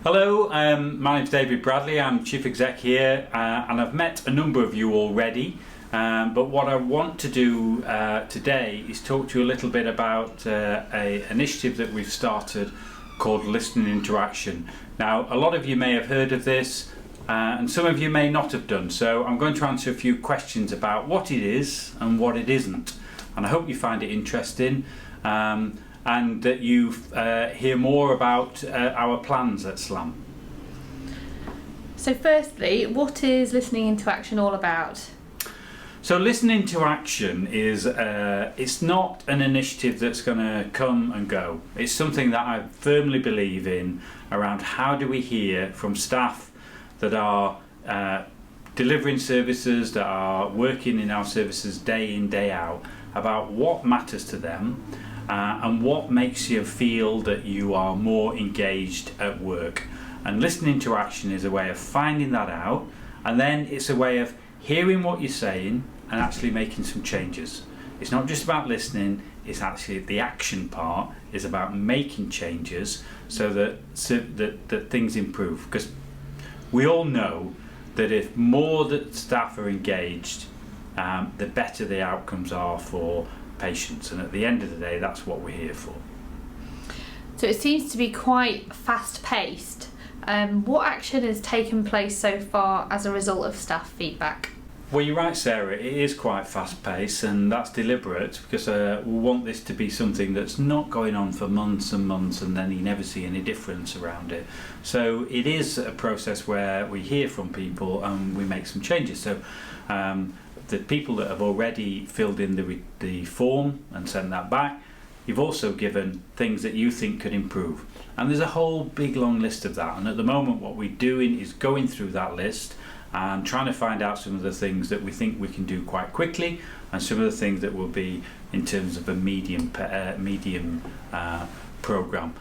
Hello, my name's David Bradley. I'm Chief Exec here, and I've met a number of you already. But what I want to do today is talk to you a little bit about an initiative that we've started called Listening into Action. Now, a lot of you may have heard of this, and some of you may not have done. So I'm going to answer a few questions about what it is and what it isn't. And I hope you find it interesting. And that you hear more about our plans at SLAM. So firstly, what is Listening into Action all about? So Listening into Action is, it's not an initiative that's going to come and go. It's something that I firmly believe in around how do we hear from staff that are delivering services, that are working in our services day in, day out, about what matters to them. And what makes you feel that you are more engaged at work. And Listening to Action is a way of finding that out, and then it's a way of hearing what you're saying and actually making some changes. It's not just about listening, it's actually the action part is about making changes so that things improve. Because we all know that if more that staff are engaged, the better the outcomes are for patients, and at the end of the day that's what we're here for. So it seems to be quite fast paced. What action has taken place so far as a result of staff feedback? Well, you're right, Sarah, it is quite fast paced, and that's deliberate because we want this to be something that's not going on for months and months and then you never see any difference around it. So it is a process where we hear from people and we make some changes. So the people that have already filled in the form and sent that back, you've also given things that you think could improve. And there's a whole big long list of that. And at the moment what we're doing is going through that list and trying to find out some of the things that we think we can do quite quickly and some of the things that will be in terms of a medium programme.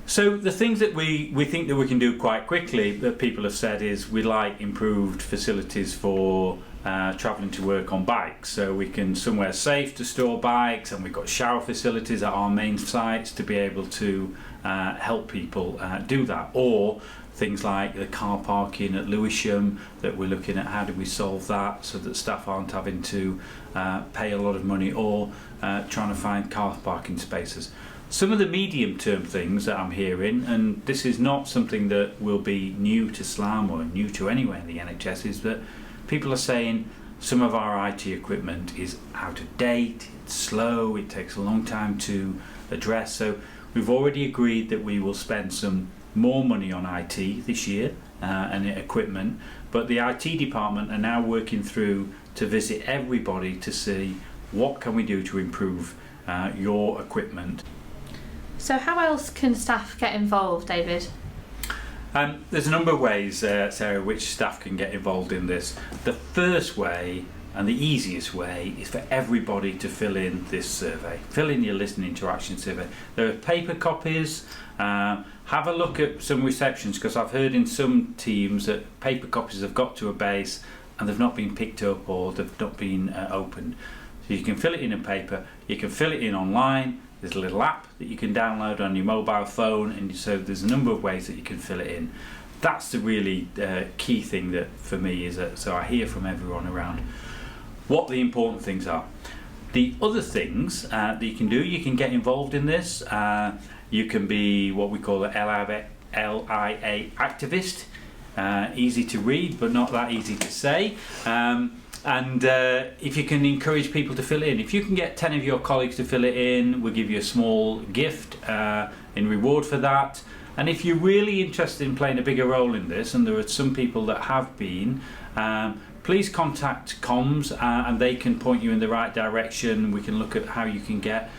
So the things that we think that we can do quite quickly that people have said is we like improved facilities for travelling to work on bikes, so we can somewhere safe to store bikes, and we've got shower facilities at our main sites to be able to help people do that. Or things like the car parking at Lewisham, that we're looking at how do we solve that so that staff aren't having to pay a lot of money, or trying to find car parking spaces. Some of the medium term things that I'm hearing, and this is not something that will be new to SLAM or new to anywhere in the NHS, is that people are saying some of our IT equipment is out of date, it's slow, it takes a long time to address. So we've already agreed that we will spend some more money on IT this year and equipment, but the IT department are now working through to visit everybody to see what can we do to improve your equipment. So how else can staff get involved, David? There's a number of ways, Sarah, which staff can get involved in this. The first way and the easiest way is for everybody to fill in this survey. Fill in your Listening into Action survey. There are paper copies. Have a look at some receptions, because I've heard in some teams that paper copies have got to a base and they've not been picked up or they've not been opened. So you can fill it in paper, you can fill it in online. There's a little app that you can download on your mobile phone, and so there's a number of ways that you can fill it in. That's the really key thing that for me is that, so I hear from everyone around what the important things are. The other things that you can do, you can get involved in this. You can be what we call an LIA activist. Easy to read but not that easy to say. And if you can encourage people to fill in, if you can get 10 of your colleagues to fill it in, we'll give you a small gift in reward for that. And if you're really interested in playing a bigger role in this, and there are some people that have been, please contact comms and they can point you in the right direction. We can look at how you can get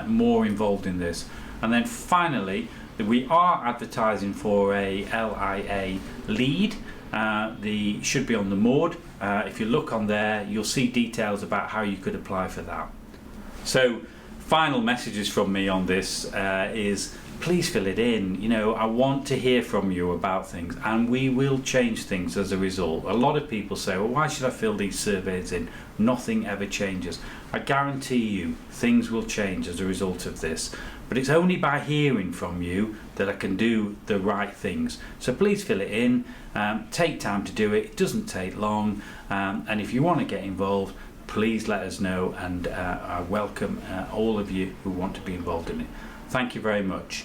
more involved in this. And then finally, we are advertising for a LIA lead. Should be on the Maud. If you look on there, you'll see details about how you could apply for that. So, final messages from me on this is please fill it in. You know, I want to hear from you about things, and we will change things as a result. A lot of people say, well, why should I fill these surveys in? Nothing ever changes. I guarantee you things will change as a result of this. but it's only by hearing from you that I can do the right things. So please fill it in, take time to do it. It doesn't take long, and if you want to get involved, please let us know, and I welcome all of you who want to be involved in it. Thank you very much.